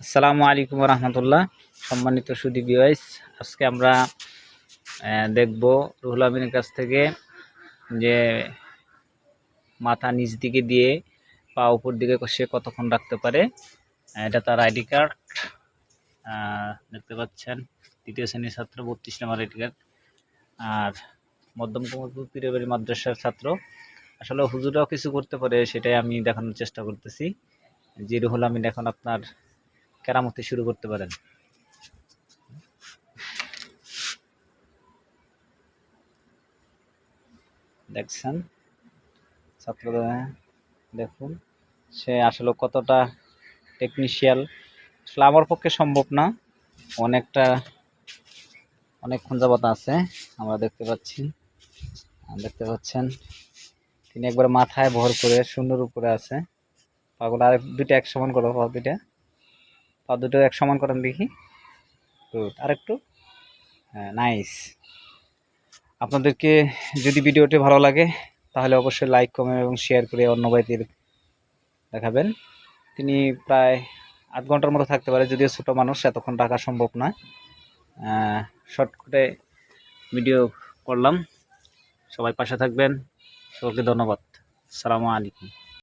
আসসালামু আলাইকুম রহমতুল্লাহ। সম্মানিত সুদী ভিউয়ার্স, আজকে আমরা দেখব রুহুল আমিনের কাছ থেকে যে মাথা নিচ দিকে দিয়ে পা উপর দিকে সে কতক্ষণ রাখতে পারে। এটা তার আইডি কার্ড, দেখতে পাচ্ছেন। তৃতীয় শ্রেণীর ছাত্র, 32 নম্বর আইডি কার্ড। আর মধ্যম কমলপুর পীরবাড়ি মাদ্রাসার ছাত্র। আসলে হুজুরাও কিছু করতে পারে, সেটাই আমি দেখানোর চেষ্টা করতেছি যে রুহুল আমিন এখন আপনার কেরামতি শুরু করতে পারেন। দেখছেন ছাত্ররা, দেখুন সে আসলে কতটা টেকনিশিয়াল। আসলে আমার পক্ষে সম্ভব না, অনেকক্ষণ যাবত আছে। আমরা দেখতে পাচ্ছেন তিনি একবার মাথায় ভর করে শূন্যর উপরে আছে। পাগুলো আর দুইটা এক সমান করো, পা দুটো এক সমান করেন দেখি। গুড, আরেকটু। হ্যাঁ, নাইস। আপনাদেরকে যদি ভিডিওটি ভালো লাগে তাহলে অবশ্যই লাইক, কমেন্ট এবং শেয়ার করে অন্য ভাইদের দেখাবেন। তিনি প্রায় আধ ঘন্টার মতো থাকতে পারে, যদিও ছোটো মানুষ, এতক্ষণ রাখা সম্ভব নয়। শর্টকাটে ভিডিও করলাম। সবাই পাশে থাকবেন। সকলকে ধন্যবাদ। আসসালামু আলাইকুম।